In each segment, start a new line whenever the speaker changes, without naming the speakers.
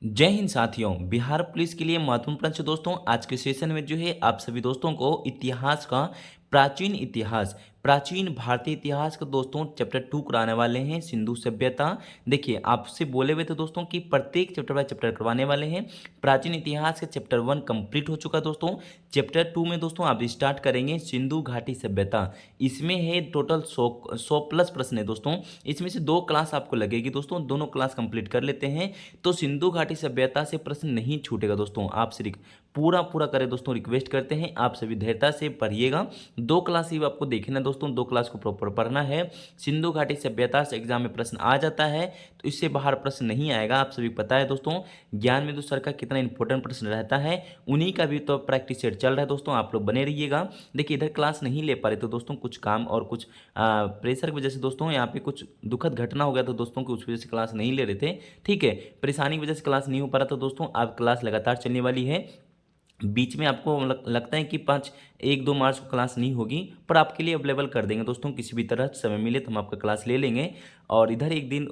जय हिंद साथियों। बिहार पुलिस के लिए महत्वपूर्ण प्रश्न दोस्तों, आज के सेशन में जो है आप सभी दोस्तों को इतिहास का प्राचीन भारतीय इतिहास का दोस्तों चैप्टर 2 कराने वाले हैं, सिंधु सभ्यता। देखिए आपसे बोले हुए थे दोस्तों कि प्रत्येक चैप्टर बाय चैप्टर करवाने वाले हैं। प्राचीन इतिहास का चैप्टर 1 कंप्लीट हो चुका दोस्तों। चैप्टर 2 में दोस्तों आप स्टार्ट करेंगे सिंधु घाटी सभ्यता। इसमें है टोटल 100 प्लस प्रश्न है दोस्तों। इसमें से 2 क्लास आपको लगेगी दोस्तों, दोनों क्लास कंप्लीट कर लेते हैं तो सिंधु घाटी सभ्यता से प्रश्न नहीं छूटेगा दोस्तों। आपसे पूरा करें दोस्तों, रिक्वेस्ट करते हैं आप सभी धैर्यता से पढ़िएगा। 2 क्लास ही आपको देखना दोस्तों, 2 क्लास को प्रॉपर पढ़ना है। सिंधु घाटी सभ्यता से एग्जाम में प्रश्न आ जाता है तो इससे बाहर प्रश्न नहीं आएगा। आप सभी पता है दोस्तों ज्ञान में सर का कितना इंपॉर्टेंट प्रश्न रहता है, उन्हीं का भी तो प्रैक्टिस सेट चल रहा है दोस्तों। आप लोग बने रहिएगा। देखिए इधर क्लास नहीं ले पा रहे तो दोस्तों कुछ काम और कुछ प्रेशर की वजह से दोस्तों यहाँ पे कुछ दुखद घटना हो गया था दोस्तों की, उस वजह से क्लास नहीं ले रहे थे। ठीक है, परेशानी की वजह से क्लास नहीं हो पा रहा था दोस्तों। अब क्लास लगातार चलने वाली है। बीच में आपको लगता है कि 1-2 मार्च को क्लास नहीं होगी, पर आपके लिए अवेलेबल कर देंगे दोस्तों। किसी भी तरह समय मिले तो हम आपका क्लास ले लेंगे। और इधर एक दिन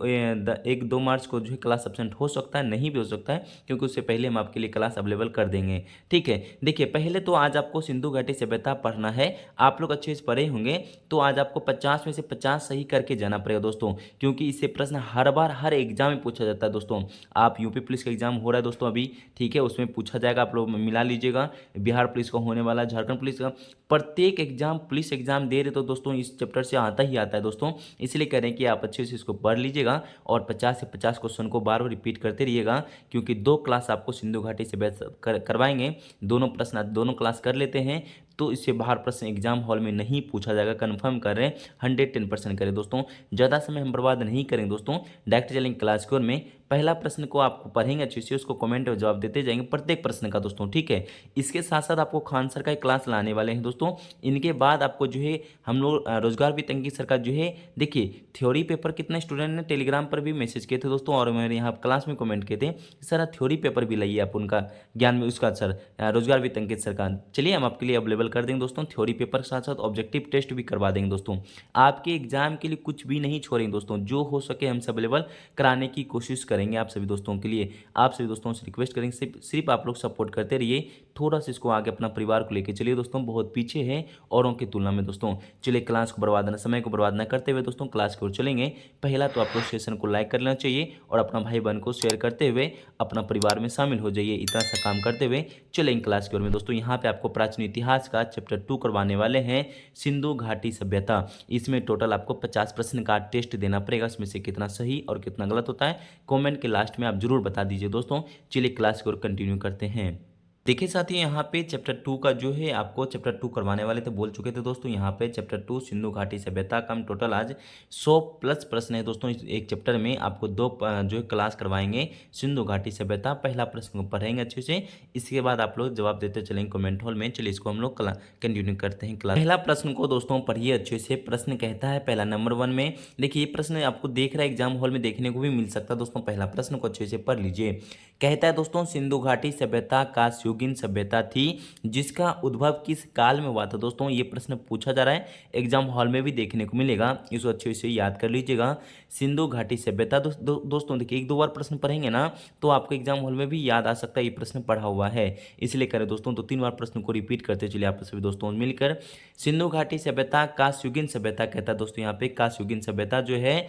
1-2 मार्च को जो है क्लास एब्सेंट हो सकता है, नहीं भी हो सकता है, क्योंकि उससे पहले हम आपके लिए क्लास अवेलेबल कर देंगे। ठीक है, देखिए पहले तो आज आपको सिंधु घाटी सभ्यता पढ़ना है। आप लोग अच्छे से पढ़े होंगे तो आज आपको 50 में से 50 सही करके जाना पड़ेगा दोस्तों, क्योंकि इससे प्रश्न हर बार हर एग्जाम में पूछा जाता है दोस्तों। आप यूपी पुलिस का एग्जाम हो रहा है दोस्तों अभी, ठीक है, उसमें पूछा जाएगा, आप लोग मिला लीजिएगा। बिहार पुलिस का होने वाला, झारखंड पुलिस का, प्रत्येक एग्जाम पुलिस एग्जाम दे रहे तो दोस्तों इस चैप्टर से आता ही आता है दोस्तों। इसलिए कह रहे हैं कि आप अच्छे से इसको पढ़ लीजिएगा और 50 से 50 क्वेश्चन को बार बार रिपीट करते रहिएगा, क्योंकि 2 क्लास आपको सिंधु घाटी से करवाएंगे। दोनों प्रश्न दोनों क्लास कर लेते हैं तो इससे बाहर प्रश्न एग्जाम हॉल में नहीं पूछा जाएगा, कंफर्म कर रहे हैं। 110% करें दोस्तों, ज़्यादा समय हम बर्बाद नहीं करेंगे दोस्तों। डायरेक्ट चलेंगे क्लास की ओर में। पहला प्रश्न को आपको पढ़ेंगे अच्छे से, उसको कमेंट में जवाब देते जाएंगे प्रत्येक प्रश्न का दोस्तों। ठीक है, इसके साथ साथ आपको खान सर का एक क्लास लाने वाले हैं दोस्तों। इनके बाद आपको जो है हम लोग रोजगार वित्त सर का जो है, देखिए थ्योरी पेपर कितने स्टूडेंट ने टेलीग्राम पर भी मैसेज किए थे दोस्तों, और मेरे यहाँ क्लास में कमेंट किए थे सर थ्योरी पेपर भी लाइए आप उनका ज्ञान में, उसका सर रोजगार वित्त सर का। चलिए हम आपके लिए अवेलेबल कर देंगे दोस्तों। थ्योरी पेपर के साथ साथ ऑब्जेक्टिव टेस्ट भी करवा देंगे दोस्तों। आपके एग्जाम के लिए कुछ भी नहीं छोड़ेंगे दोस्तों, जो हो सके हम सब अवेलेबल कराने की कोशिश करेंगे आप सभी दोस्तों के लिए। आप सभी दोस्तों से रिक्वेस्ट करेंगे सिर्फ आप लोग सपोर्ट करते रहिए। थोड़ा सा इसको आगे अपना परिवार को लेकर चलिए दोस्तों, बहुत पीछे है औरों की तुलना में दोस्तों। चलिए क्लास को बर्बाद न समय को बर्बाद न करते हुए दोस्तों क्लास की ओर चलेंगे। पहला तो आप लोग सेशन को लाइक कर लेना चाहिए और अपना भाई बहन को शेयर करते हुए अपना परिवार में शामिल हो जाइए। इतना सा काम करते हुए चलेंगे क्लास की ओर में दोस्तों। यहाँ पे आपको प्राचीन इतिहास का चैप्टर 2 करवाने वाले हैं, सिंधु घाटी सभ्यता। इसमें टोटल आपको 50 प्रश्न का टेस्ट देना पड़ेगा। इसमें से कितना सही और कितना गलत होता है कमेंट के लास्ट में आप जरूर बता दीजिए दोस्तों। चलिए क्लास की ओर कंटिन्यू करते हैं। देखिए साथियों, यहाँ पे चैप्टर 2 का जो है आपको चैप्टर 2 करवाने वाले थे, बोल चुके थे दोस्तों। यहाँ पे चैप्टर 2 सिंधु घाटी सभ्यता का हम टोटल आज 100 प्लस प्रश्न है दोस्तों। इस एक चैप्टर में आपको 2 जो है क्लास करवाएंगे सिंधु घाटी सभ्यता। पहला प्रश्न को पढ़ेंगे अच्छे से, इसके बाद आप लोग जवाब देते चलेंगे कमेंट हॉल में। चलिए इसको हम लोग कंटिन्यू करते हैं क्लास। पहला प्रश्न को दोस्तों पढ़िए अच्छे से। प्रश्न कहता है पहला नंबर 1 में, देखिए ये प्रश्न आपको देख रहा है एग्जाम हॉल में देखने को भी मिल सकता है दोस्तों। पहला प्रश्न को अच्छे से पढ़ लीजिए। कहता है दोस्तों सिंधु घाटी सभ्यता कास्युगीन सभ्यता थी जिसका उद्भव किस काल में हुआ था दोस्तों। ये प्रश्न पूछा जा रहा है, एग्जाम हॉल में भी देखने को मिलेगा, इसको अच्छे से याद कर लीजिएगा। सिंधु घाटी सभ्यता दोस्तों देखिए 1-2 बार प्रश्न पढ़ेंगे ना तो आपको एग्जाम हॉल में भी याद आ सकता है, ये प्रश्न पढ़ा हुआ है, इसलिए करें दोस्तों। तो 3 बार प्रश्न को रिपीट करते चलिए आप सभी दोस्तों मिलकर। सिंधु घाटी सभ्यता कास्युगीन सभ्यता कहता है दोस्तों। यहाँ पे कास्युगीन सभ्यता जो है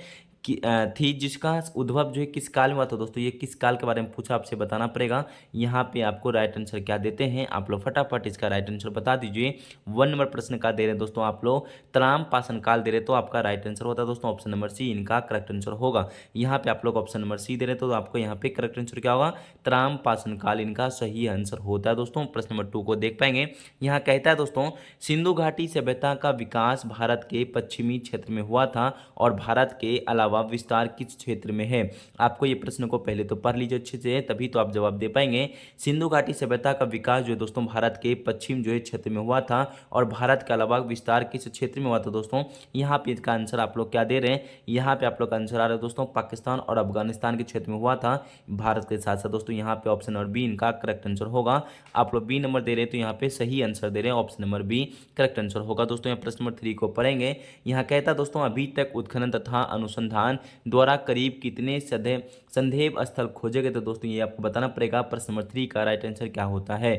थी जिसका उद्भव जो है किस काल में हुआ था दोस्तों। ये किस काल के बारे में पूछा, आपसे बताना पड़ेगा। यहाँ पे आपको राइट आंसर क्या देते हैं आप लोग फटाफट इसका राइट आंसर बता दीजिए। 1 नंबर प्रश्न का दे रहे हैं दोस्तों आप लोग, तराम पाषाण काल दे रहे तो आपका राइट आंसर होता है दोस्तों ऑप्शन नंबर सी, इनका करेक्ट आंसर होगा। यहाँ पे आप लोग ऑप्शन नंबर सी दे रहे तो आपको यहाँ पे करेक्ट आंसर क्या होगा, तराम पाषाण काल इनका सही आंसर होता है दोस्तों। प्रश्न नंबर 2 को देख पाएंगे। यहाँ कहता है दोस्तों सिंधु घाटी सभ्यता का विकास भारत के पश्चिमी क्षेत्र में हुआ था और भारत के अलावा विस्तार किस क्षेत्र में है। आपको ये प्रश्न को पहले तो पढ़ लीजिए अच्छे से, तभी तो आप जवाब दे पाएंगे। सिंधु घाटी सभ्यता का विकास जो है दोस्तों भारत के पश्चिम जो है क्षेत्र में हुआ था और भारत के अलावा विस्तार किस क्षेत्र में हुआ था दोस्तों। यहाँ पे इसका आंसर आप लोग क्या दे रहे हैं, यहाँ पे आप लोग का आंसर आ रहा है दोस्तों पाकिस्तान और अफगानिस्तान के क्षेत्र में हुआ था भारत के साथ साथ दोस्तों। यहाँ पे ऑप्शन नंबर बी इनका करेक्ट आंसर होगा। आप लोग बी नंबर दे रहे हैं तो यहाँ पे सही आंसर दे रहे हैं, option number B correct answer होगा दोस्तों। यहाँ प्रश्न नंबर 3 को पढ़ेंगे। यहाँ कहता दोस्तों अभी तक उत्खनन तथा अनुसंधान अनुसंधान द्वारा करीब कितने संदेह स्थल खोजे गए? तो दोस्तों ये आपको बताना पड़ेगा। प्रश्न नंबर 3 का राइट आंसर क्या होता है?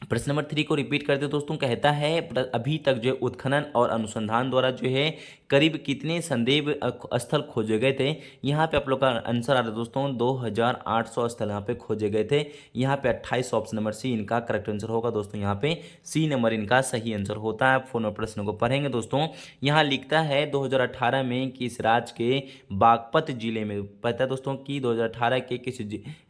प्रश्न नंबर 3 को रिपीट करते दोस्तों, कहता है अभी तक जो है उत्खनन और अनुसंधान द्वारा जो है करीब कितने संदेह स्थल खोजे गए थे? यहाँ पे आप लोग का आंसर आ रहा है दोस्तों 2800 स्थल यहाँ पे खोजे गए थे। यहाँ पे 28 ऑप्शन नंबर सी इनका करेक्ट आंसर होगा दोस्तों। यहाँ पे सी नंबर इनका सही आंसर होता है। आप फोन और प्रश्न को पढ़ेंगे दोस्तों। यहाँ लिखता है 2018 में किस राज्य के बागपत जिले में, पता है दोस्तों कि 2018 के किस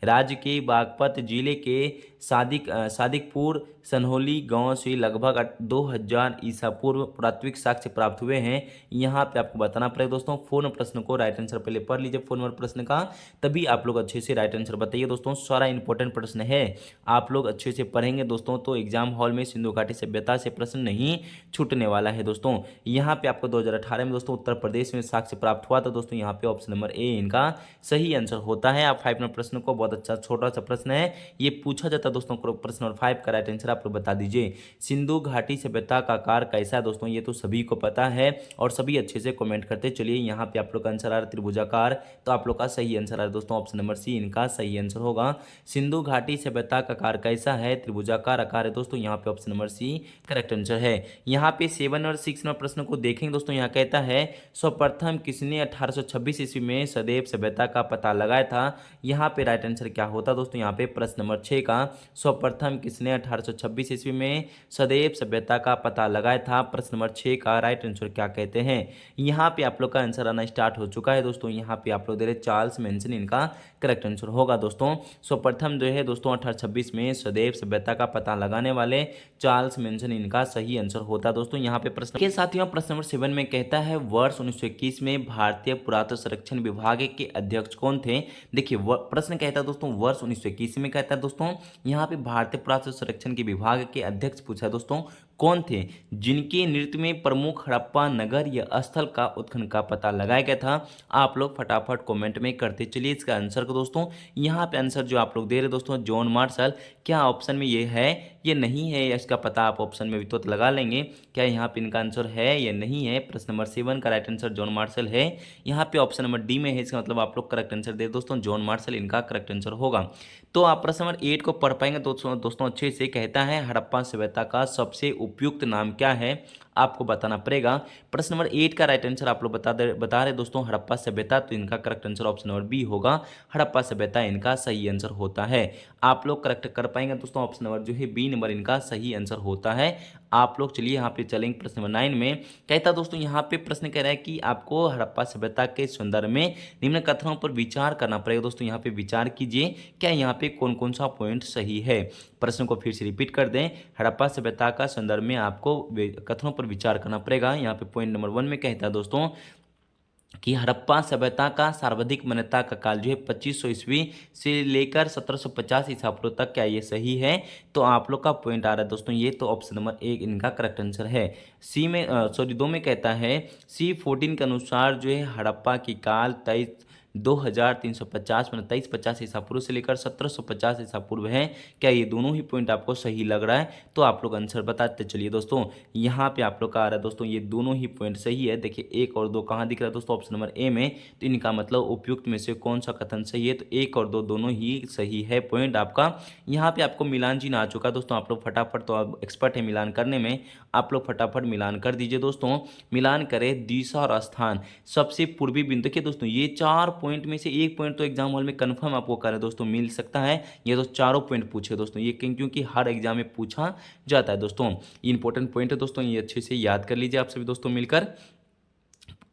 राज्य के बागपत जिले के सादिकपुर सनहोली गांव से लगभग 2000 ईसा पूर्व पुरातात्विक साक्ष्य प्राप्त हुए हैं? यहाँ पे आपको बताना पड़ेगा दोस्तों। फोन प्रश्न को राइट आंसर पहले पढ़ लीजिए फोन नंबर प्रश्न का, तभी आप लोग अच्छे से राइट आंसर बताइए दोस्तों। सारा इंपॉर्टेंट प्रश्न है, आप लोग अच्छे से पढ़ेंगे दोस्तों तो एग्जाम हॉल में सिंधु घाटी सभ्यता से प्रश्न नहीं छूटने वाला है दोस्तों। यहाँ पे आपको 2018 में दोस्तों उत्तर प्रदेश में साक्ष्य प्राप्त हुआ था दोस्तों। यहाँ पे ऑप्शन नंबर ए इनका सही आंसर होता है। आप 5 नंबर प्रश्न को, बहुत अच्छा छोटा सा प्रश्न है, ये पूछा जाता है दोस्तों। प्रश्न नंबर 5 का राइट आंसर आप लोग बता दीजिए। सिंधु घाटी सभ्यता का आकार कैसा है? दोस्तों ये तो सभी को पता है और सभी अच्छे से कमेंट करते चलिए। यहाँ पे आप लोग का आंसर आ रहा है त्रिभुजाकार, तो आप लोग का सही आंसर आ रहा है दोस्तों ऑप्शन नंबर सी इनका सही आंसर होगा। सिंधु घाटी सभ्यता का आकार कैसा है? त्रिभुजाकार आकार है दोस्तों। यहाँ पे option number C correct answer है। यहाँ पे 7 और 6 नंबर प्रश्न को देखेंगे दोस्तों। यहाँ कहता है सर्वप्रथम किसने 1826 ईस्वी में सदैव सभ्यता का पता लगाया था? यहाँ पे राइट आंसर क्या होता दोस्तों? यहाँ पे प्रश्न नंबर 6 का सर्वप्रथम किसने 1826 ईस्वी में सदैव सभ्यता का पता लगाया था? प्रश्न नंबर 6 का राइट आंसर क्या कहते हैं? यहाँ पे आप लोग का आंसर आना स्टार्ट हो चुका है दोस्तों। यहाँ पे आप लोग दे रहे चार्ल्स मेंशन इनका करेक्ट आंसर होगा दोस्तों। सर्वप्रथम जो है दोस्तों 1826 में सदैव सभ्यता का पता लगाने वाले चार्ल्स मेंशन इनका सही आंसर होता दोस्तों। यहाँ पे प्रश्न के साथियों प्रश्न नंबर 7 में कहता है वर्ष 1921 में भारतीय पुरातत्व संरक्षण विभाग के अध्यक्ष कौन थे? देखिए प्रश्न कहता है दोस्तों वर्ष 1921 में कहता है दोस्तों। यहाँ पे भारतीय पुरातत्व संरक्षण के विभाग के अध्यक्ष पूछा है दोस्तों कौन थे जिनके नेतृत्व में प्रमुख हड़प्पा नगर या स्थल का उत्खनन का पता लगाया गया था? आप लोग फटाफट कमेंट में करते चलिए इसका आंसर को दोस्तों। यहाँ पे आंसर जो आप लोग दे रहे दोस्तों जॉन मार्शल, क्या ऑप्शन में ये है ये नहीं है, या इसका पता आप ऑप्शन में भी तो लगा लेंगे। क्या यहाँ पे इनका आंसर है या नहीं है? प्रश्न नंबर 7 का राइट आंसर जॉन मार्शल है। यहाँ पे ऑप्शन नंबर डी में है, इसका मतलब आप लोग करेक्ट आंसर दे दोस्तों जॉन मार्शल इनका करेक्ट आंसर होगा। तो आप प्रश्न नंबर 8 को पढ़ पाएंगे दोस्तों अच्छे से। कहता है हड़प्पा सभ्यता का सबसे उपयुक्त नाम क्या है? आपको बताना पड़ेगा। प्रश्न नंबर 8 का राइट आंसर आप लोग बता रहे दोस्तों हड़प्पा सभ्यता, तो इनका correct answer option number B होगा। हड़प्पा सभ्यता इनका सही आंसर होता है। आप लोग करेक्ट कर पाएंगे दोस्तों, ऑप्शन नंबर जो है बी नंबर इनका सही आंसर होता है। आप लोग चलिए यहाँ पे चलेंगे प्रश्न नंबर 9 में। कहता दोस्तों यहाँ पे प्रश्न कह रहा है कि आपको हड़प्पा सभ्यता के संदर्भ में निम्न कथनों पर विचार करना पड़ेगा दोस्तों। यहाँ पे विचार कीजिए क्या यहाँ पे कौन कौन सा पॉइंट सही है। प्रश्न को फिर से रिपीट कर दें, हड़प्पा सभ्यता का संदर्भ में आपको कथनों पर विचार करना पड़ेगा। यहाँ पे पॉइंट नंबर 1 में कहता है दोस्तों कि हड़प्पा सभ्यता का सर्वाधिक मान्यता का काल जो है 2500 ईस्वी से लेकर 1750 ईसा पूर्व तक, क्या ये सही है? तो आप लोग का पॉइंट आ रहा है दोस्तों ये तो ऑप्शन नंबर 1 इनका करेक्ट आंसर है। सी में 2 में कहता है C14 के अनुसार जो है हड़प्पा की काल 2350 मतलब 2350 ईसा पूर्व से लेकर 1750 ईसा पूर्व है। क्या ये दोनों ही पॉइंट आपको सही लग रहा है? तो आप लोग आंसर बताते चलिए दोस्तों। यहाँ पे आप लोग का आ रहा है दोस्तों ये दोनों ही पॉइंट सही है। देखिए 1 और 2 कहाँ दिख रहा है दोस्तों? ऑप्शन नंबर ए में। तो इनका मतलब उपयुक्त में से कौन सा कथन सही है? तो 1 और 2 दोनों ही सही है पॉइंट आपका। यहाँ पे आपको मिलान चिन्ह आ चुका है दोस्तों। आप लोग फटाफट, तो आप एक्सपर्ट है मिलान करने में, आप लोग फटाफट मिलान कर दीजिए दोस्तों। मिलान करें दिशा और स्थान, सबसे पूर्वी बिंदु। देखिए दोस्तों ये 4 पॉइंट में से 1 पॉइंट तो एग्जाम हॉल में कंफर्म आपको कर दोस्तों मिल सकता है। ये तो चारों पॉइंट पूछे दोस्तों ये, क्योंकि हर एग्जाम में पूछा जाता है दोस्तों। इंपॉर्टेंट पॉइंट है दोस्तों, ये अच्छे से याद कर लीजिए आप सभी दोस्तों मिलकर।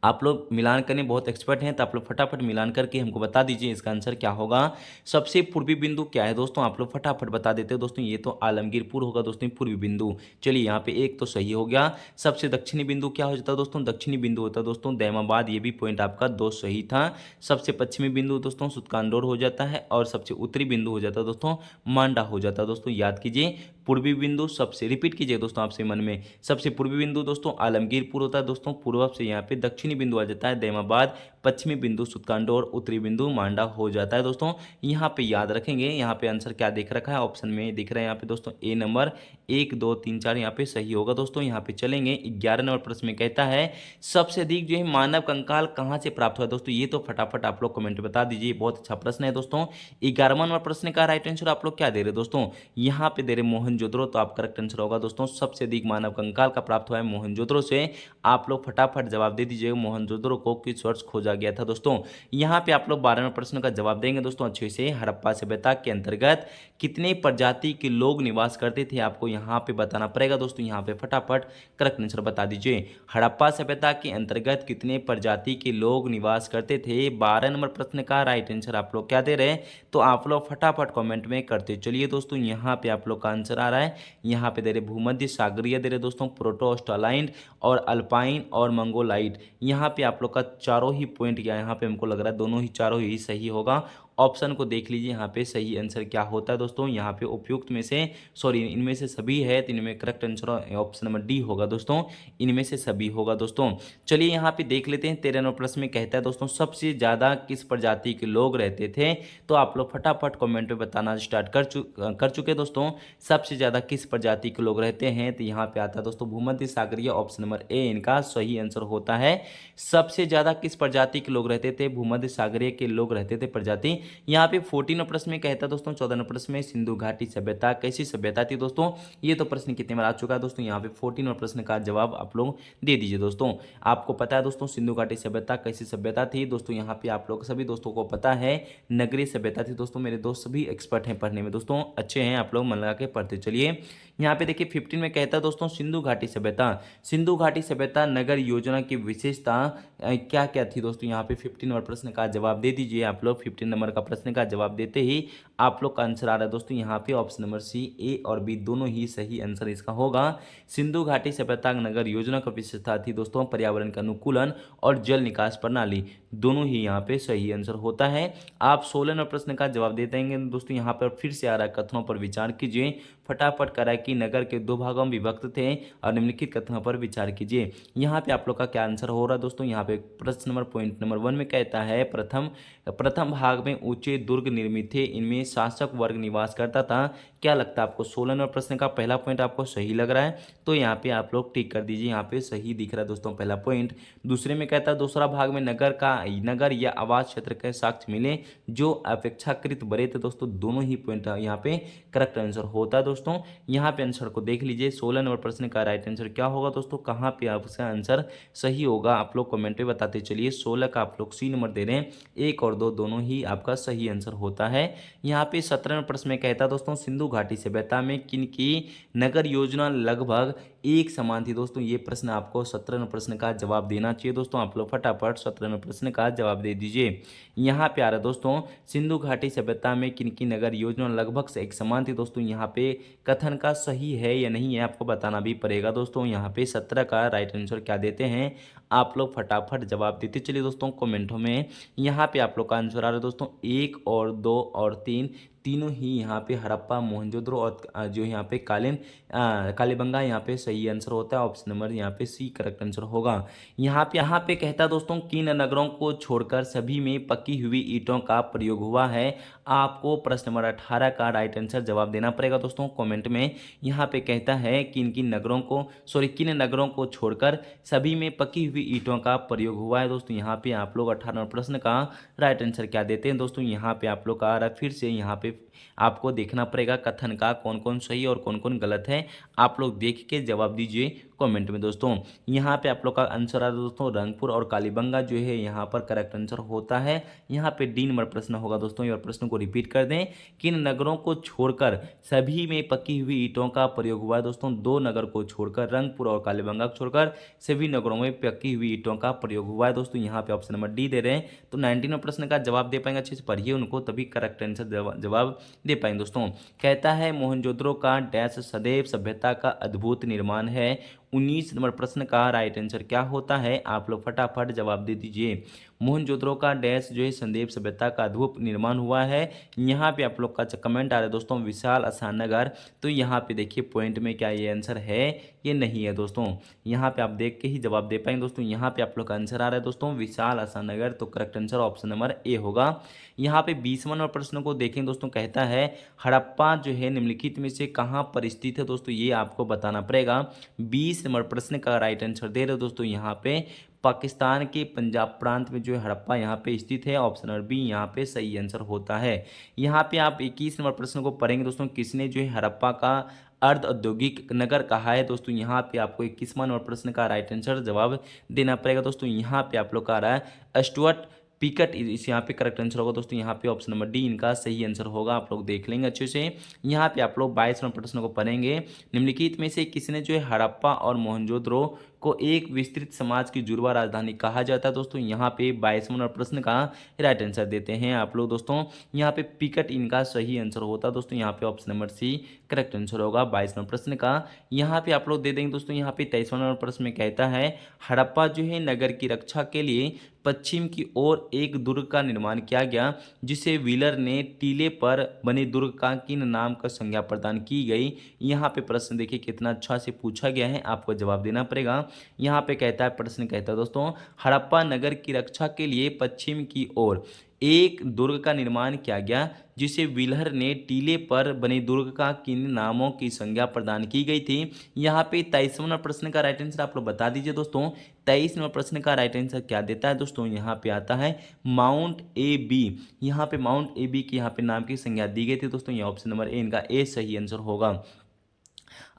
आप लोग मिलान करने बहुत एक्सपर्ट हैं, तो आप लोग फटाफट मिलान करके हमको बता दीजिए इसका आंसर क्या होगा। सबसे पूर्वी बिंदु क्या है दोस्तों? आप लोग फटाफट बता देते हो दोस्तों। ये तो आलमगीरपुर होगा दोस्तों पूर्वी बिंदु। चलिए यहाँ पे 1 तो सही हो गया। सबसे दक्षिणी बिंदु क्या हो जाता है दोस्तों? दक्षिणी बिंदु होता है दोस्तों दैमाबाद, ये भी पॉइंट आपका 2 सही था। सबसे पश्चिमी बिंदु दोस्तों सुतकांदोर हो जाता है, और सबसे उत्तरी बिंदु हो जाता है दोस्तों मांडा हो जाता है दोस्तों। याद कीजिए पूर्वी बिंदु, सबसे रिपीट कीजिए दोस्तों आपसे मन में, सबसे पूर्वी बिंदु दोस्तों आलमगीरपुर होता है दोस्तों। पूर्व से यहाँ पे दक्षिणी दक्षिणी बिंदु आ जाता है दैमाबाद, पश्चिमी बिंदु सुतकांडो और उत्तरी बिंदु मांडा हो जाता है दोस्तों। यहाँ पे याद रखेंगे, यहाँ पे आंसर क्या देख रखा है, ऑप्शन में दिख रहा है यहाँ पे दोस्तों ए नंबर 1 2 3 4 यहाँ पे सही होगा दोस्तों। यहाँ पे चलेंगे 11 नंबर प्रश्न में कहता है सबसे अधिक जो है मानव कंकाल कहाँ से प्राप्त हुआ दोस्तों। ये तो फटाफट आप लोग कमेंट में बता दीजिए, बहुत अच्छा प्रश्न है दोस्तों। 11वां नंबर प्रश्न का राइट आंसर आप लोग क्या दे रहे दोस्तों, यहाँ पे दे रहे मोहनजोदड़ो, तो आप करेक्ट आंसर होगा दोस्तों। सबसे अधिक मानव कंकाल का प्राप्त हुआ है मोहनजोदड़ो से। आप लोग फटाफट जवाब दे दीजिएगा मोहनजोदड़ो को किस वर्ष खोजा गया था दोस्तों। यहाँ पे आप लोग 12वें प्रश्न का जवाब देंगे दोस्तों अच्छे से। हड़प्पा सभ्यता के अंतर्गत कितने प्रजाति के लोग निवास करते थे, आपको यहाँ पे बताना पड़ेगा दोस्तों। यहाँ पे फटाफट करेक्ट आंसर बता दीजिए। हड़प्पा सभ्यता के अंतर्गत कितने प्रजाति के लोग निवास करते थे, 12 नंबर प्रश्न का राइट आंसर आप लोग क्या दे रहे हैं, तो आप लोग फटाफट कमेंट में करते चलिए दोस्तों। यहाँ पे आप लोग का आंसर आ रहा है, यहाँ पे दे रहे भूमध्य सागरीय दे रहे दोस्तों, प्रोटोस्टालाइन और अल्पाइन और मंगोलाइट। यहाँ पे आप लोग का चारों ही पॉइंट क्या यहाँ पे हमको लग रहा है दोनों ही चारों ही सही होगा। ऑप्शन को देख लीजिए यहाँ पे सही आंसर क्या होता है दोस्तों। यहाँ पे उपयुक्त में से सॉरी इनमें से सभी है, तो इनमें correct answer option number D होगा दोस्तों, इनमें से सभी होगा दोस्तों। चलिए यहाँ पे देख लेते हैं 13 नंबर प्रश्न में कहता है दोस्तों सबसे ज़्यादा किस प्रजाति के लोग रहते थे, तो आप लोग फटाफट कमेंट में बताना स्टार्ट कर चुके दोस्तों। सबसे ज़्यादा किस प्रजाति के लोग रहते हैं, तो यहाँ पे आता है दोस्तों भूमध्य सागरीय, ऑप्शन नंबर ए इनका सही आंसर होता है। सबसे ज़्यादा किस प्रजाति के लोग रहते थे, भूमध्य सागरीय के लोग रहते थे प्रजाति। यहाँ पे 14 प्रश्न में कहता है दोस्तों 14 प्रश्न में सिंधु घाटी सभ्यता कैसी सभ्यता थी दोस्तों। ये तो प्रश्न कितने बार आ चुका है दोस्तों। यहाँ पे 14 प्रश्न का जवाब आप लोग दे दीजिए दोस्तों। आपको पता है दोस्तों सिंधु घाटी सभ्यता कैसी सभ्यता थी दोस्तों। यहाँ पे आप लोग सभी दोस्तों को पता है नगरीय सभ्यता थी दोस्तों। मेरे दोस्त सभी एक्सपर्ट हैं पढ़ने में दोस्तों, अच्छे हैं, आप लोग मन लगा के पढ़ते चलिए। यहाँ पे देखिए 15 में कहता है दोस्तों सिंधु घाटी सभ्यता, सिंधु घाटी सभ्यता नगर योजना की विशेषता क्या क्या थी दोस्तों। यहाँ पे 15 नंबर प्रश्न का जवाब दे दीजिए आप लोग। 15 नंबर का प्रश्न का जवाब देते ही आप लोग का आंसर आ रहा है दोस्तों। यहाँ पे ऑप्शन नंबर सी, ए और बी दोनों ही सही आंसर इसका होगा। सिंधु घाटी सभ्यता नगर योजना का विशेषता थी दोस्तों पर्यावरण का अनुकूलन और जल निकास प्रणाली, दोनों ही यहाँ पे सही आंसर होता है। आप 16 नंबर प्रश्न का जवाब देते हैं दोस्तों। यहाँ पर फिर से आ रहा है कथनों पर विचार कीजिए। फटाफट करा कि नगर के 2 भागों में विभक्त थे और निम्नलिखित कथनों पर विचार कीजिए। यहाँ पे आप लोग का क्या आंसर हो रहा है दोस्तों। यहाँ पे प्रश्न नंबर पॉइंट नंबर 1 में कहता है प्रथम भाग में ऊंचे दुर्ग निर्मित थे, इनमें शासक वर्ग निवास करता था। क्या लगता है आपको 16 नंबर प्रश्न का पहला पॉइंट आपको सही लग रहा है, तो यहाँ पे आप लोग टिक कर दीजिए। यहाँ पे सही दिख रहा है दोस्तों पहला पॉइंट। दूसरे में कहता है दूसरा भाग में नगर या आवास क्षेत्र के साक्ष्य मिले जो अपेक्षाकृत बड़े थे दोस्तों। दोनों ही पॉइंट यहाँ पे करेक्ट आंसर होता है दोस्तों। यहाँ पे आंसर को देख लीजिए 16 नंबर प्रश्न का राइट आंसर क्या होगा दोस्तों, कहाँ पे आपका आंसर सही होगा आप लोग कमेंट में बताते चलिए। 16 का आप लोग सी नंबर दे रहे हैं, 1 और 2 दोनों ही आपका सही आंसर होता है। यहाँ पे 17 नंबर प्रश्न में कहता है दोस्तों सिंधु घाटी सभ्यता में किन की नगर योजना लगभग एक समान थी दोस्तों। ये प्रश्न आपको 17 नंबर प्रश्न का जवाब देना चाहिए दोस्तों। आप लोग फटाफट 17 नंबर प्रश्न का जवाब दे दीजिए। यहाँ पे आ रहा है दोस्तों सिंधु घाटी सभ्यता में किन की नगर योजना लगभग से एक समान थी दोस्तों। यहाँ पे कथन का सही है या नहीं है आपको बताना भी पड़ेगा दोस्तों। यहाँ पे 17 का राइट आंसर क्या देते हैं आप लोग फटाफट जवाब देते चलिए दोस्तों कमेंटों में। यहाँ पे आप लोग का आंसर आ रहा है दोस्तों 1 और 2 और 3 तीनों ही यहाँ पे हड़प्पा मोहनजोदड़ो और जो यहाँ पे कालीबंगा यहाँ पे सही आंसर होता है। ऑप्शन नंबर यहाँ पे सी करेक्ट आंसर होगा। यहाँ पे कहता है दोस्तों किन नगरों को छोड़कर सभी में पकी हुई ईंटों का प्रयोग हुआ है। आपको प्रश्न नंबर 18 का राइट आंसर जवाब देना पड़ेगा दोस्तों कमेंट में। यहाँ पे कहता है किन नगरों को छोड़कर सभी में पकी हुई ईंटों का प्रयोग हुआ है दोस्तों। यहाँ पे आप लोग 18 प्रश्न का राइट आंसर क्या देते हैं दोस्तों। यहाँ पे आप लोग का आ रहा है फिर से यहाँ पे आपको देखना पड़ेगा कथन का कौन कौन सही और कौन कौन गलत है। आप लोग देख के जवाब दीजिए कमेंट में दोस्तों। यहाँ पे आप लोग का आंसर आ रहा है दोस्तों रंगपुर और कालीबंगा जो है यहाँ पर करेक्ट आंसर होता है। यहाँ पे डी नंबर प्रश्न होगा दोस्तों। ये प्रश्न को रिपीट कर दें, किन नगरों को छोड़कर सभी में पकी हुई ईंटों का प्रयोग हुआ है दोस्तों। 2 नगर को छोड़कर रंगपुर और कालीबंगा को छोड़कर सभी नगरों में पकी हुई ईंटों का प्रयोग हुआ है दोस्तों। यहाँ पे ऑप्शन नंबर डी दे रहे हैं। तो 19 प्रश्न का जवाब दे पाएंगे, अच्छे से पढ़िए उनको तभी करेक्ट आंसर जवाब दे पाएंगे दोस्तों। कहता है मोहनजोदड़ो का डैश सदैव सभ्यता का अद्भुत निर्माण है। 19 नंबर प्रश्न का राइट आंसर क्या होता है आप लोग फटाफट जवाब दे दीजिए। मोहनजोदड़ो का डैश जो है संदेव सभ्यता का अद्भुत निर्माण हुआ है। यहाँ पे आप लोग का कमेंट आ रहा है दोस्तों विशाल आसान नगर, तो यहाँ पे देखिए पॉइंट में क्या ये आंसर है, ये नहीं है दोस्तों। यहाँ पे आप देख के ही जवाब दे पाएंगे दोस्तों। यहाँ पे आप लोग का आंसर आ रहा है दोस्तों विशाल आसान नगर, तो correct answer option number A होगा। यहाँ पे 20वां नंबर प्रश्न को देखें दोस्तों, कहता है हड़प्पा जो है निम्नलिखित में से कहाँ पर स्थित है दोस्तों, ये आपको बताना पड़ेगा। 20 नंबर प्रश्न का राइट आंसर दे रहे हो दोस्तों यहाँ पे पाकिस्तान के पंजाब प्रांत में जो है हड़प्पा यहाँ पे स्थित है, ऑप्शन नंबर बी यहाँ पे सही आंसर होता है। यहाँ पे आप 21 नंबर प्रश्न को पढ़ेंगे दोस्तों, किसने जो है हड़प्पा का अर्ध औद्योगिक नगर कहा है दोस्तों। यहाँ पे आपको 21वां नंबर प्रश्न का राइट आंसर जवाब देना पड़ेगा दोस्तों। यहाँ पे आप लोग का आ रहा है स्टुअर्ट पिकट, इस यहाँ पे करेक्ट आंसर होगा दोस्तों। यहाँ पे ऑप्शन नंबर डी इनका सही आंसर होगा, आप लोग देख लेंगे अच्छे से। यहाँ पे आप लोग 22वां प्रश्न को पढ़ेंगे, निम्नलिखित में से किसने जो है हड़प्पा और मोहनजोदड़ो को एक विस्तृत समाज की जुड़वा राजधानी कहा जाता है दोस्तों। यहाँ पे 22वां नंबर प्रश्न का राइट आंसर देते हैं आप लोग दोस्तों। यहाँ पे पिकट इनका सही आंसर होता है दोस्तों। यहाँ पे option number C correct answer होगा 22 नंबर प्रश्न का। यहाँ पे आप लोग दे देंगे दोस्तों। यहाँ पे 23वां नंबर प्रश्न में कहता है हड़प्पा जो है नगर की रक्षा के लिए पश्चिम की ओर एक दुर्ग का निर्माण किया गया, जिसे व्हीलर ने टीले पर बने दुर्ग का किन नाम का संज्ञा प्रदान की गई। यहाँ पे प्रश्न देखिए कितना अच्छा से पूछा गया है, आपको जवाब देना पड़ेगा। यहाँ पे कहता है प्रश्न कहता है दोस्तों हड़प्पा नगर की रक्षा के लिए पश्चिम की ओर एक दुर्ग का निर्माण किया गया, जिसे व्हीलर ने टीले पर बने दुर्ग का किन नामों की संज्ञा प्रदान की गई थी। यहाँ पे 23वां प्रश्न का राइट आंसर आप लोग बता दीजिए दोस्तों। 23वां प्रश्न का राइट आंसर क्या देता है दोस्तों, यहाँ पे आता है माउंट ए बी। यहाँ पे माउंट ए बी की यहाँ पे नाम की संज्ञा दी गई थी दोस्तों। ये ऑप्शन नंबर ए इनका ए सही आंसर होगा।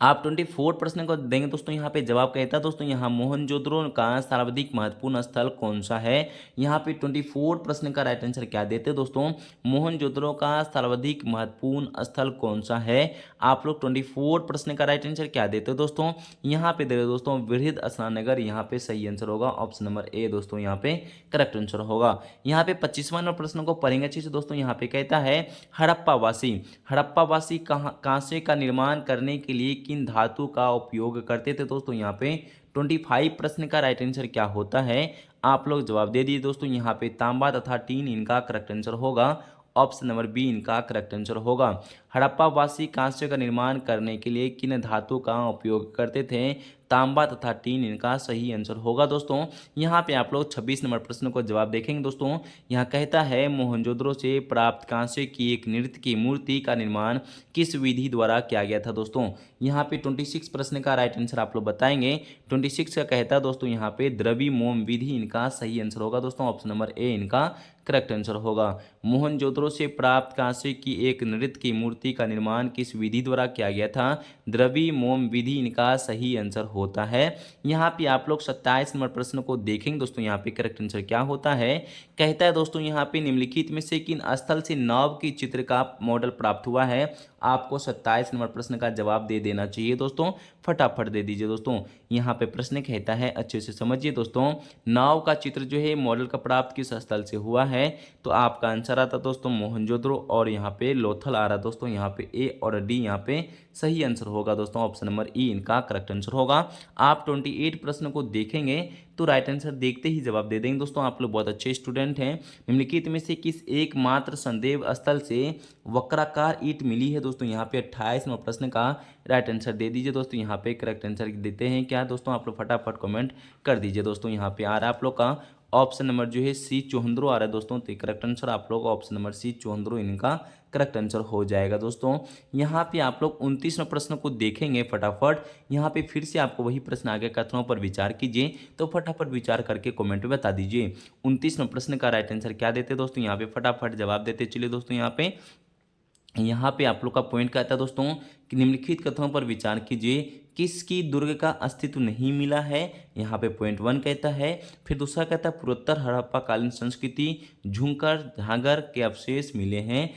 आप 24 प्रश्न को देंगे दोस्तों। यहाँ पे जवाब कहता है दोस्तों यहाँ मोहनजोदड़ो का सर्वाधिक महत्वपूर्ण स्थल कौन सा है। यहाँ पे 24 प्रश्न का राइट आंसर क्या देते हैं दोस्तों, मोहनजोदड़ो का सर्वाधिक महत्वपूर्ण स्थल कौन सा है। आप लोग 24 प्रश्न का राइट आंसर क्या देते हो दोस्तों, यहाँ पे दे रहे दोस्तों वृहद स्नान नगर, यहाँ पे सही आंसर होगा ऑप्शन नंबर ए दोस्तों, यहाँ पे करेक्ट आंसर होगा। यहाँ पे 25वां नंबर प्रश्न को पढ़ेंगे अच्छे से दोस्तों। यहाँ पे कहता है हड़प्पावासी कांसे का निर्माण करने के लिए किन धातु का उपयोग करते थे दोस्तों। यहाँ पे 25 प्रश्न का राइट आंसर क्या होता है, आप लोग जवाब दे दिए दोस्तों। यहाँ पे तांबा तथा टीन इनका करेक्ट आंसर होगा, ऑप्शन नंबर बी इनका करेक्ट आंसर होगा। हड़प्पावासी कांस्य का निर्माण करने के लिए किन धातु का उपयोग करते थे, तांबा तथा टीन इनका सही आंसर होगा दोस्तों। यहाँ पे आप लोग 26 नंबर प्रश्न को जवाब देखेंगे दोस्तों। यहाँ कहता है मोहनजोदड़ो से प्राप्त कांस्य की एक नृत्य की मूर्ति का निर्माण किस विधि द्वारा किया गया था दोस्तों। यहाँ पे 26 प्रश्न का राइट आंसर आप लोग बताएंगे। 26 का कहता है दोस्तों यहाँ पे द्रवी मोम विधि इनका सही आंसर होगा दोस्तों, ऑप्शन नंबर ए इनका करेक्ट आंसर होगा। मोहनजोदड़ो से प्राप्त कांस्य की एक नृत्य की मूर्ति का निर्माण किस विधि द्वारा किया गया था, द्रवी मोम विधि इनका सही आंसर होता है। यहाँ पे आप लोग 27 नंबर प्रश्न को देखेंगे दोस्तों। यहाँ पे करेक्ट आंसर क्या होता है, कहता है दोस्तों यहाँ पे निम्नलिखित में से किन स्थल से नाव की चित्र का मॉडल प्राप्त हुआ है। आपको 27 नंबर प्रश्न का जवाब दे देना चाहिए दोस्तों, फटाफट दे दीजिए दोस्तों। यहाँ पे प्रश्न कहता है अच्छे से समझिए दोस्तों, नाव का चित्र जो है मॉडल का प्राप्त किस स्थल से हुआ है, तो आपका आंसर आता दोस्तों मोहनजोदड़ो और यहाँ पे लोथल आ रहा दोस्तों। यहाँ पे ए और डी यहाँ पे सही आंसर होगा दोस्तों, ऑप्शन नंबर ई इनका करेक्ट आंसर होगा। आप 28 प्रश्न को देखेंगे तो राइट आंसर देखते ही जवाब दे देंगे दोस्तों। आप लोग बहुत अच्छे स्टूडेंट हैं। निम्नलिखित में से किस एकमात्र संदेव स्थल से वक्राकार ईंट मिली है दोस्तों। यहाँ पे 28 नंबर प्रश्न का राइट आंसर दे दीजिए दोस्तों। यहाँ पे करेक्ट आंसर देते हैं क्या दोस्तों, आप लोग फटाफट कमेंट कर दीजिए दोस्तों। यहाँ पे आ रहा है आप लोग का ऑप्शन नंबर जो है सी चौहंद्रो आ रहा है दोस्तों, तो करेक्ट आंसर आप लोग ऑप्शन नंबर सी चौहंद्रो इनका करेक्ट आंसर हो जाएगा दोस्तों। यहाँ पे आप लोग 29वें प्रश्न को देखेंगे फटाफट। यहाँ पे फिर से आपको वही प्रश्न आगे कथनों पर विचार कीजिए, तो फटाफट विचार करके कमेंट में बता दीजिए 29वें प्रश्न का राइट आंसर क्या देते दोस्तों। यहाँ पे फटाफट जवाब देते चलिए दोस्तों। यहाँ पे आप लोग का पॉइंट क्या आता है दोस्तों कि निम्नलिखित कथनों पर विचार कीजिए, किसकी दुर्ग का अस्तित्व नहीं मिला है। यहाँ पे पॉइंट 1 कहता है। फिर दूसरा कहता है पूर्वोत्तर हड़प्पा कालीन संस्कृति झुंकर झांगर के अवशेष मिले हैं।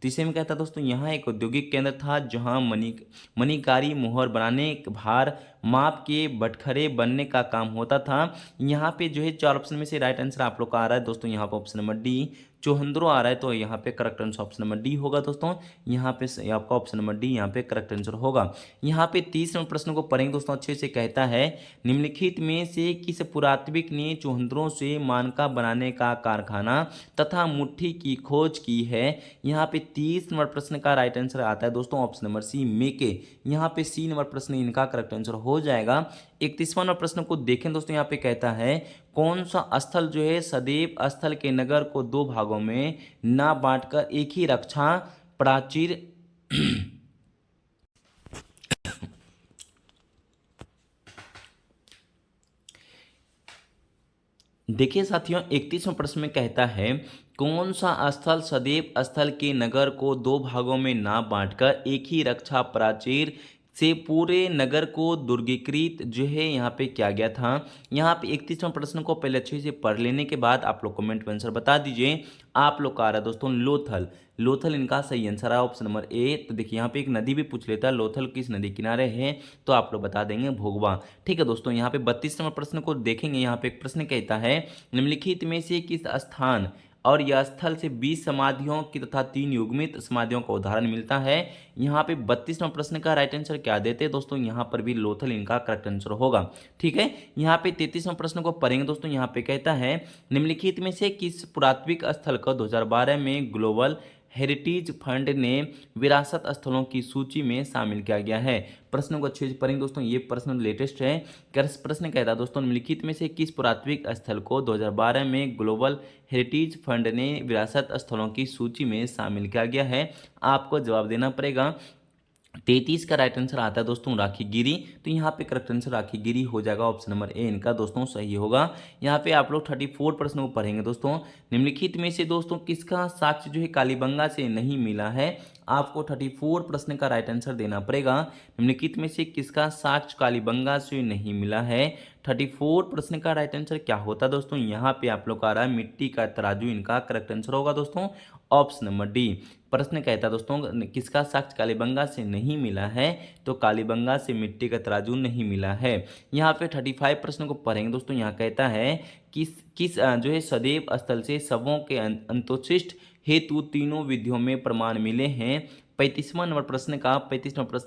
तीसरे में कहता है दोस्तों यहाँ एक औद्योगिक केंद्र था जहाँ मणिकारी मोहर बनाने, भार माप के बटखरे बनने का काम होता था। यहाँ पे जो है 4 ऑप्शन में से राइट आंसर आप लोग का आ रहा है दोस्तों। यहाँ पे ऑप्शन नंबर डी चौहंद्रो आ रहा है, तो यहाँ पे correct answer option number D होगा दोस्तों। यहाँ पे आपका ऑप्शन नंबर डी यहाँ पे करेक्ट आंसर होगा। यहाँ पे 30वें प्रश्न को पढ़ेंगे दोस्तों अच्छे से। कहता है निम्नलिखित में से किस पुरातात्विक ने चूहंदरों से मानका बनाने का कारखाना तथा मुट्ठी की खोज की है? यहाँ पे 30 नंबर प्रश्न का राइट आंसर आता है दोस्तों ऑप्शन नंबर सी मेके। यहाँ पे सी नंबर प्रश्न इनका करेक्ट आंसर हो जाएगा। 31वां नंबर प्रश्न को देखें दोस्तों, यहाँ पे कहता है कौन सा स्थल जो है सदैव स्थल के नगर को दो भागों में ना बांटकर एक ही रक्षा प्राचीर देखिए साथियों, 31वें प्रश्न में कहता है कौन सा स्थल सदैव स्थल के नगर को दो भागों में ना बांटकर एक ही रक्षा प्राचीर से पूरे नगर को दुर्गीकृत जो है यहाँ पे किया गया था। यहाँ पे 31वें प्रश्न को पहले अच्छे से पढ़ लेने के बाद आप लोग कमेंट में आंसर बता दीजिए। आप लोग का आ रहा है दोस्तों लोथल। लोथल इनका सही आंसर है ऑप्शन नंबर ए। तो देखिए यहाँ पे एक नदी भी पूछ लेता है, लोथल किस नदी किनारे है, तो आप लोग बता देंगे भोगवा। ठीक है दोस्तों, यहाँ पे 32 नंबर प्रश्न को देखेंगे। यहाँ पे एक प्रश्न कहता है निम्नलिखित में से किस स्थान और यह स्थल से 20 समाधियों की तथा 3 युग्मित समाधियों का उदाहरण मिलता है? यहाँ पे 32वां प्रश्न का राइट आंसर क्या देते हैं दोस्तों? यहाँ पर भी लोथल इनका करेक्ट आंसर होगा। ठीक है, यहाँ पे 33वां प्रश्न को पढ़ेंगे दोस्तों। यहाँ पे कहता है निम्नलिखित में से किस पुरातात्विक स्थल को 2012 में ग्लोबल हेरिटेज फंड ने विरासत स्थलों की सूची में शामिल किया गया है? प्रश्न को अच्छे से पढ़ेंगे दोस्तों, ये प्रश्न लेटेस्ट है। प्रश्न कहता है दोस्तों निम्नलिखित में से किस पुरातात्विक स्थल को 2012 में ग्लोबल हेरिटेज फंड ने विरासत स्थलों की सूची में शामिल किया गया है? आपको जवाब देना पड़ेगा। 33 का राइट आंसर आता है दोस्तों राखी गिरी। तो यहाँ पे करेक्ट आंसर राखी गिरी हो जाएगा, ऑप्शन नंबर ए इनका दोस्तों सही होगा। यहाँ पे आप लोग 34 प्रश्न को पढ़ेंगे दोस्तों। निम्नलिखित में से दोस्तों किसका साक्ष्य जो है कालीबंगा से नहीं मिला है? आपको 34 प्रश्न का राइट आंसर देना पड़ेगा। निम्नलिखित में से किसका साक्ष्य कालीबंगा से नहीं मिला है? 34 प्रश्न का राइट आंसर क्या होता है दोस्तों? यहाँ पे आप लोग का आ रहा है मिट्टी का तराजू इनका करेक्ट आंसर होगा दोस्तों, ऑप्शन नंबर डी। प्रश्न कहता है दोस्तों किसका साक्ष्य कालीबंगा से नहीं मिला है? तो कालीबंगा से मिट्टी का तराजू नहीं मिला है। यहाँ पे 35 प्रश्न को पढ़ेंगे दोस्तों। यहाँ कहता है किस जो है सदैव स्थल से शवों के अंतोच्छिष्ट हेतु तीनों विधियों में प्रमाण मिले हैं? 35वां प्रश्न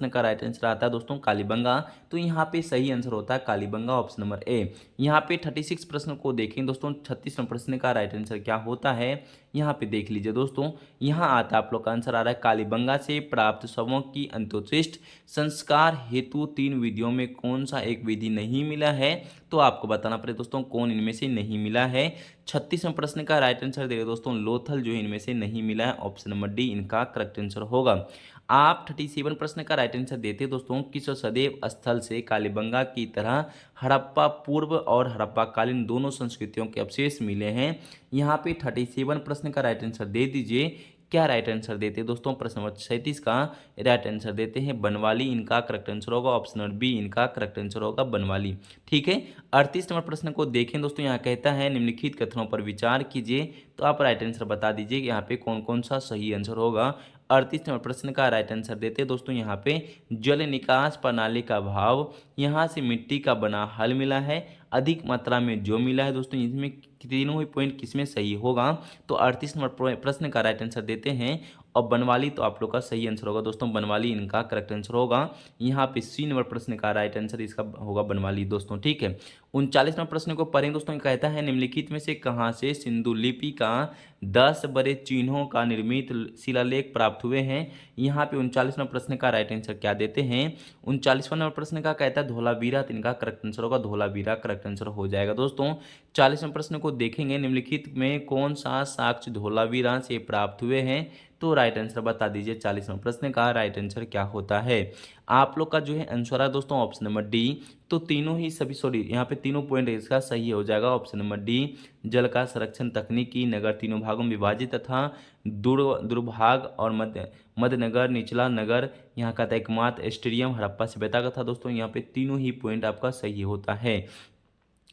का राइट आंसर आता है दोस्तों कालीबंगा। तो यहाँ पे सही आंसर होता है कालीबंगा, ऑप्शन नंबर ए। यहाँ पे 36 प्रश्न को देखें दोस्तों। 36वां प्रश्न का राइट आंसर क्या होता है? यहाँ पे देख लीजिए दोस्तों, यहाँ आता है आप लोग का आंसर आ रहा है कालीबंगा से प्राप्त शवों की अंत्योचिष्ट संस्कार हेतु तीन विधियों में कौन सा एक विधि नहीं मिला है? तो आपको बताना पड़ेगा दोस्तों कौन इनमें से नहीं मिला है। 36वें प्रश्न का राइट आंसर देगा दोस्तों लोथल जो इनमें से नहीं मिला है, ऑप्शन नंबर डी इनका करेक्ट आंसर होगा। आप 37 प्रश्न का राइट आंसर देते दोस्तों किस सदैव स्थल से कालीबंगा की तरह हड़प्पा पूर्व और हड़प्पा कालीन दोनों संस्कृतियों के अवशेष मिले हैं? यहाँ पे 37 प्रश्न का राइट आंसर दे दीजिए। क्या राइट आंसर देते हैं दोस्तों? प्रश्न नंबर 37 का राइट आंसर देते हैं बनवाली, इनका करेक्ट आंसर होगा, ऑप्शन नंबर बी इनका करेक्ट आंसर होगा बनवाली। ठीक है, 38 नंबर प्रश्न को देखें दोस्तों। यहाँ कहता है निम्नलिखित कथनों पर विचार कीजिए, तो आप राइट आंसर बता दीजिए कि यहाँ पे कौन कौन सा सही आंसर होगा। 38 नंबर प्रश्न का राइट आंसर देते हैं दोस्तों यहाँ पे जल निकास प्रणाली का भाव, यहाँ से मिट्टी का बना हल मिला है, अधिक मात्रा में जो मिला है दोस्तों, इसमें तीनों ही पॉइंट किसमें सही होगा? तो 38 नंबर प्रश्न का राइट आंसर देते हैं और बनवाली, तो आप लोग का सही आंसर होगा दोस्तों बनवाली इनका करेक्ट आंसर होगा। यहाँ पे सी नंबर प्रश्न का राइट आंसर इसका होगा बनवाली दोस्तों। ठीक है, 39 नंबर प्रश्न को पढ़ें दोस्तों। कहता है निम्नलिखित में से कहाँ से सिंधु लिपि का 10 बड़े चिन्हों का निर्मित शिलालेख प्राप्त हुए हैं? यहाँ पे 39वां प्रश्न का राइट आंसर क्या देते हैं? 39वां नंबर प्रश्न का कहता है धोलावीरा, तो इनका करेक्ट आंसर होगा धोलावीरा करेक्ट आंसर हो जाएगा दोस्तों। 40वें प्रश्न को देखेंगे निम्नलिखित में कौन सा साक्ष्य धोलावीरा से प्राप्त हुए हैं? तो राइट आंसर बता दीजिए। 40वें प्रश्न का राइट आंसर क्या होता है? आप लोग का जो है आंसर है दोस्तों ऑप्शन नंबर डी। तो तीनों ही सभी सॉरी यहाँ पे तीनों पॉइंट इसका सही हो जाएगा, ऑप्शन नंबर डी। जल का संरक्षण तकनीकी नगर तीनों भागों में विभाजित तथा दुर्भाग और मध्य नगर निचला नगर यहाँ का था एकमात्र स्टेडियम हड़प्पा सभ्यता का था दोस्तों। यहाँ पे तीनों ही पॉइंट आपका सही होता है।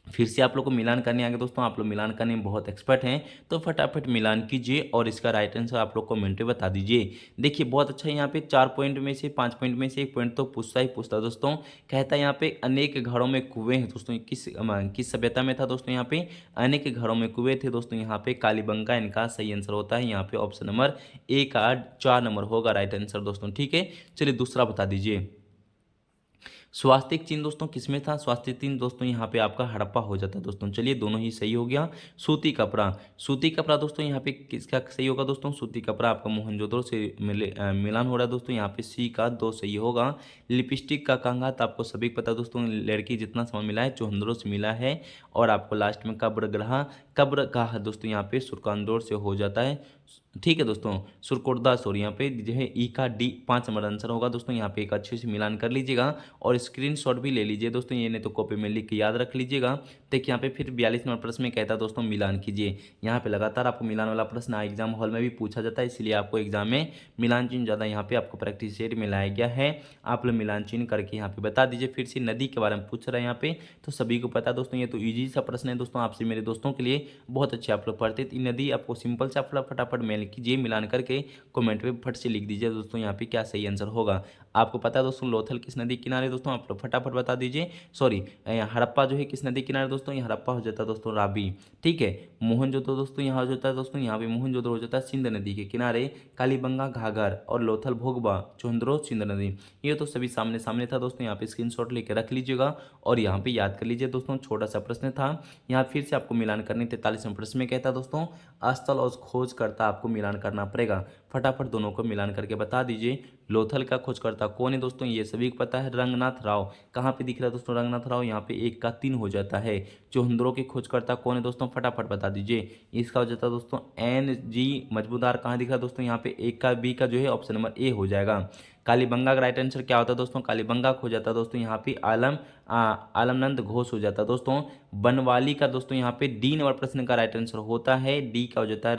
फिर से आप लोग को मिलान करने आगे दोस्तों, आप लोग मिलान करने में बहुत एक्सपर्ट हैं, तो फटाफट मिलान कीजिए और इसका राइट आंसर आप लोग कमेंट में बता दीजिए। देखिए बहुत अच्छा है, यहाँ पे 4 पॉइंट में से 5 पॉइंट में से एक पॉइंट तो पूछता ही पूछता दोस्तों। कहता है यहाँ पे अनेक घरों में कुएं हैं दोस्तों, किस सभ्यता में था दोस्तों? यहाँ पे अनेक घरों में कुएं थे दोस्तों। यहाँ पे कालीबंगा इनका सही आंसर होता है। यहाँ पे ऑप्शन नंबर ए का 4 नंबर होगा राइट आंसर दोस्तों। ठीक है, चलिए दूसरा बता दीजिए। स्वास्तिक चिन्ह दोस्तों किसमें था? स्वास्तिक चिन्ह दोस्तों यहाँ पे आपका हड़प्पा हो जाता है दोस्तों। चलिए दोनों ही सही हो गया। सूती कपड़ा, सूती कपड़ा दोस्तों यहाँ पे किसका सही होगा दोस्तों? सूती कपड़ा आपका मोहनजोदड़ो से मिलान हो रहा है दोस्तों, यहाँ पे सी का 2 सही होगा। लिपस्टिक का कहंगा तो आपको सभी को पता है दोस्तों, लड़की जितना सामान मिला है चुहंदरों से मिला है। और आपको लास्ट में कब्र गाह दोस्तों यहाँ पे सुरकानदौर से हो जाता है। ठीक है दोस्तों, सुरकोटदा सॉरी यहाँ पे जो है ई का डी 5 नंबर आंसर होगा दोस्तों। यहाँ पे एक अच्छे से मिलान कर लीजिएगा और स्क्रीनशॉट भी ले लीजिए दोस्तों, ये नहीं तो कॉपी में लिख के याद रख लीजिएगा। देखिए यहाँ पे फिर 42 नंबर प्रश्न में कहता है दोस्तों मिलान कीजिए। यहाँ पे लगातार आपको मिलान वाला प्रश्न एग्जाम हॉल में भी पूछा जाता है, इसलिए आपको एग्जाम में मिलान चिन्ह ज़्यादा यहाँ पे आपको प्रैक्टिस सेट में लाया गया है। आप लोग मिलान चिन्ह करके यहाँ पे बता दीजिए। फिर से नदी के बारे में पूछ रहा है यहाँ पे, तो सभी को पता है दोस्तों, ये तो ईजी सा प्रश्न है दोस्तों, आपसे मेरे दोस्तों के लिए बहुत अच्छे आप लोग पढ़ते थे। नदी आपको सिंपल सा फटाफट मेल कीजिए, मिलान करके कमेंट पे फट से लिख दीजिए दोस्तों यहाँ पे क्या सही आंसर होगा। आपको पता है दोस्तों लोथल किस नदी के किनारे दोस्तों, आप लोग फटाफट बता दीजिए। सॉरी, हड़प्पा जो है किस नदी के किनारे दोस्तों, ये हड़प्पा हो जाता है दोस्तों रावी। ठीक है, मोहनजोदड़ो दोस्तों यहाँ हो जाता है दोस्तों, यहाँ पे मोहनजोदड़ो हो जाता है सिंध नदी के किनारे। कालीबंगा घाघर और लोथल भोगबा चुहंदरो सिंध नदी, ये तो सभी सामने सामने था दोस्तों। यहाँ पे स्क्रीनशॉट लेके रख लीजिएगा और यहाँ पे याद कर लीजिए दोस्तों। छोटा सा प्रश्न था यहाँ, फिर से आपको मिलान करनी 43वें प्रश्न में कहता दोस्तों स्थल और खोजकर्ता आपको मिलान करना पड़ेगा। फटाफट दोनों को मिलान करके बता दीजिए। लोथल का खोजकर्ता कौन है दोस्तों, ये सभी को पता है, रंगनाथ राव। कहाँ पे दिख रहा है दोस्तों रंगनाथ राव, यहाँ पे 1 का 3 हो जाता है। चुहंदरों के खोजकर्ता कौन है दोस्तों, फटाफट बता दीजिए। इसका हो जाता है दोस्तों NG मजबूदार। कहाँ दिख रहा है दोस्तों, यहाँ पे 1 का B का जो है ऑप्शन नंबर ए हो जाएगा। कालीबंगा का राइट आंसर क्या होता है दोस्तों, कालीबंगा खो जाता है दोस्तों, यहाँ पे आलमनंद घोष हो जाता है दोस्तों। बनवाली का दोस्तों यहाँ पे डी नंबर प्रश्न का राइट आंसर होता है, डी का हो जाता है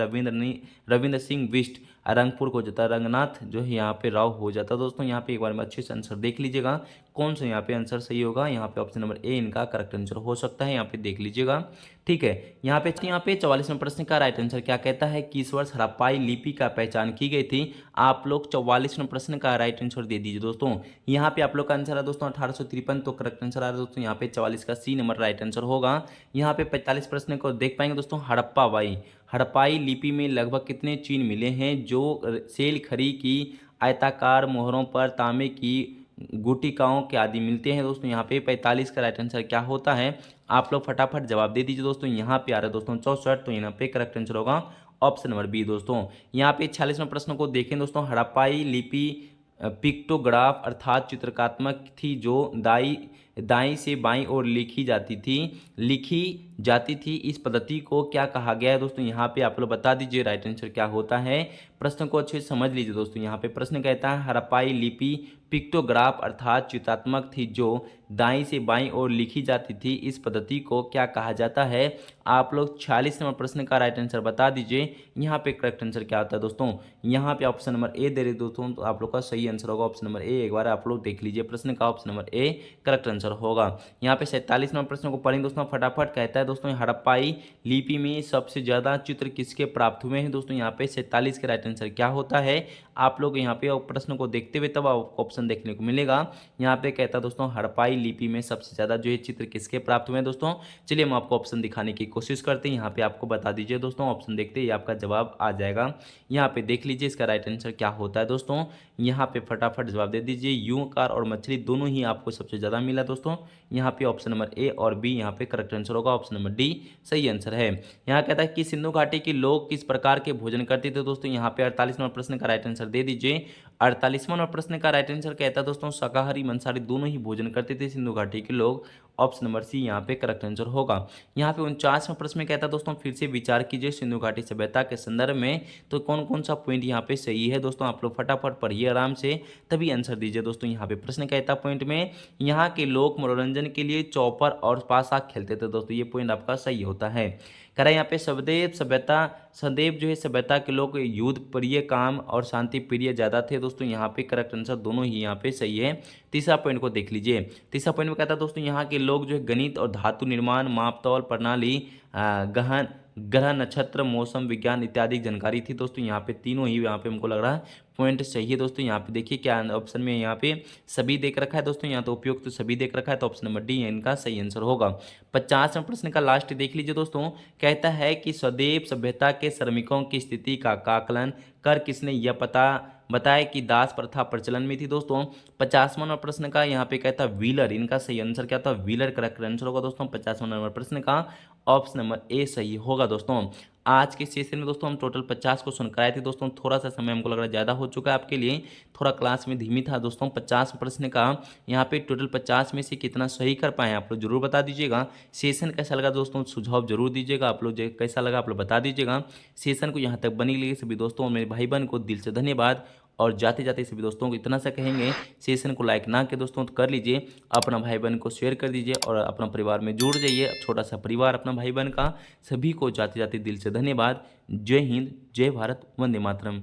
रविंद्र सिंह बिष्ट। रंगपुर को हो जाता है रंगनाथ जो है यहाँ पे राव हो जाता है दोस्तों। यहाँ पे एक बार में अच्छे से आंसर देख लीजिएगा कौन सा यहाँ पे आंसर सही होगा। यहाँ पे ऑप्शन नंबर ए इनका करेक्ट आंसर हो सकता है, यहाँ पे देख लीजिएगा। ठीक है, यहाँ पे 44वें प्रश्न का राइट आंसर क्या कहता है, किस वर्ष हड़प्पाई लिपि का पहचान की गई थी। आप लोग 44वें प्रश्न का राइट आंसर दे दीजिए दोस्तों। यहाँ पे आप लोग का आंसर है दोस्तों 1853, तो करेक्ट आंसर आ रहा है दोस्तों यहाँ पे 44 का सी नंबर राइट आंसर होगा। यहाँ पे 45 प्रश्न को देख पाएंगे दोस्तों, हड़प्पाई लिपि में लगभग कितने चिन्ह मिले हैं जो सेल खरी की आयताकार मोहरों पर तांबे की गुटिकाओं के आदि मिलते हैं दोस्तों। यहाँ पे 45 का राइट आंसर क्या होता है, आप लोग फटाफट जवाब दे दीजिए दोस्तों। यहाँ पे आ रहा है दोस्तों 64, तो यहाँ पे करेक्ट आंसर होगा ऑप्शन नंबर बी दोस्तों। यहाँ पे 46वें प्रश्न को देखें दोस्तों, हड़प्पाई लिपि पिक्टोग्राफ अर्थात चित्रकात्मक थी जो दाई से बाईं ओर लिखी जाती थी। इस पद्धति को क्या कहा गया है दोस्तों, यहाँ पे आप लोग बता दीजिए राइट आंसर क्या होता है। प्रश्न को अच्छे से समझ लीजिए दोस्तों। यहाँ पे प्रश्न कहता है हड़प्पाई लिपि पिक्टोग्राफ अर्थात चित्रात्मक थी जो दाईं से बाईं ओर लिखी जाती थी, इस पद्धति को क्या कहा जाता है। आप लोग 46 नंबर प्रश्न का राइट आंसर बता दीजिए। यहाँ पे करेक्ट आंसर क्या होता है दोस्तों, यहाँ पे ऑप्शन नंबर ए दे रहे दोस्तों, तो आप लोग का सही आंसर होगा ऑप्शन नंबर ए। एक बार आप लोग देख लीजिए प्रश्न का, option number A correct answer होगा। यहाँ पे 47 नंबर प्रश्न को पढ़ेंगे दोस्तों फटाफट। कहता है दोस्तों हड़प्पाई लिपि में सबसे ज्यादा चित्र किसके प्राप्त हुए हैं दोस्तों। यहाँ पे 47 का राइट आंसर क्या होता है, आप लोग यहाँ पे प्रश्न को देखते हुए तब आपको ऑप्शन देखने को मिलेगा। यहाँ पे कहता है दोस्तों हड़प्पाई लिपि में सबसे ज्यादा जो है चित्र किसके प्राप्त हुए हैं दोस्तों। चलिए हम आपको ऑप्शन दिखाने की कोशिश करते हैं। यहाँ पे आपको बता दीजिए दोस्तों, ऑप्शन देखते ही आपका जवाब आ जाएगा। यहाँ पे देख लीजिए इसका राइट आंसर क्या होता है दोस्तों। यहाँ पे फटाफट जवाब दे दीजिए। यूंकार और मछली दोनों ही आपको सबसे ज्यादा मिला दोस्तों। यहाँ पे ऑप्शन नंबर ए और बी यहाँ पे करेक्ट आंसर होगा, ऑप्शन नंबर डी सही आंसर है। यहाँ कहता है कि सिंधु घाटी के लोग किस प्रकार के भोजन करते थे दोस्तों। यहाँ पे 48 नंबर प्रश्न का राइट आंसर दे दीजिए। 48वां नंबर प्रश्न का राइट आंसर कहता है दोस्तों शाकाहारी मांसाहारी दोनों ही भोजन करते थे सिंधु घाटी के लोग, ऑप्शन नंबर सी यहाँ पे करेक्ट आंसर होगा। यहाँ पे 49वां प्रश्न में कहता है दोस्तों फिर से विचार कीजिए सिंधु घाटी सभ्यता के संदर्भ में, तो कौन कौन सा पॉइंट यहाँ पे सही है दोस्तों। आप लोग फटाफट पढ़िए आराम से, तभी आंसर दीजिए दोस्तों। यहाँ पे प्रश्न कहता है पॉइंट में यहाँ के लोग मनोरंजन के लिए चौपर और पासा खेलते थे दोस्तों, ये पॉइंट आपका सही होता है। कह रहा है यहाँ पे सदैव जो है सभ्यता के लोग युद्ध प्रिय काम और शांति प्रिय ज़्यादा थे दोस्तों। यहाँ पे करेक्ट आंसर दोनों ही यहाँ पे सही है। तीसरा पॉइंट को देख लीजिए। तीसरा पॉइंट में कहता है दोस्तों यहाँ के लोग जो है गणित और धातु निर्माण मापतौल प्रणाली गहन ग्रह नक्षत्र मौसम विज्ञान इत्यादि जानकारी थी दोस्तों। यहाँ पे तीनों ही यहाँ पे हमको लग रहा है पॉइंट सही है दोस्तों। यहाँ पे देखिए क्या ऑप्शन में यहाँ पे सभी देख रखा है दोस्तों, यहाँ तो उपयुक्त तो सभी देख रखा है, तो ऑप्शन नंबर डी इनका सही आंसर होगा। 50वें प्रश्न का लास्ट देख लीजिए दोस्तों। कहता है कि स्वदेव सभ्यता के श्रमिकों की स्थिति का आकलन कर किसने यह पता बताया कि दास प्रथा प्रचलन में थी दोस्तों। 50वां प्रश्न का यहाँ पे कहता है व्हीलर, इनका सही आंसर क्या था, व्हीलर करेक्ट आंसर होगा दोस्तों। 50वां नंबर प्रश्न का ऑप्शन नंबर ए सही होगा दोस्तों। आज के सेशन में दोस्तों हम टोटल 50 क्वेश्चन कराए थे दोस्तों। थोड़ा सा समय हमको लग रहा है ज़्यादा हो चुका है आपके लिए, थोड़ा क्लास में धीमी था दोस्तों। 50 प्रश्न का यहाँ पे टोटल 50 में से कितना सही कर पाए आप लोग जरूर बता दीजिएगा। सेशन कैसा लगा दोस्तों सुझाव जरूर दीजिएगा, आप लोग कैसा लगा आप लोग बता दीजिएगा। सेशन को यहाँ तक बनी लिए सभी दोस्तों और मेरे भाई बहन को दिल से धन्यवाद। और जाते जाते सभी दोस्तों को इतना सा कहेंगे, सेशन को लाइक ना के दोस्तों तो कर लीजिए, अपना भाई बहन को शेयर कर दीजिए और अपना परिवार में जुड़ जाइए। छोटा सा परिवार अपना भाई बहन का। सभी को जाते जाते दिल से धन्यवाद। जय हिंद, जय भारत, वंदे मातरम।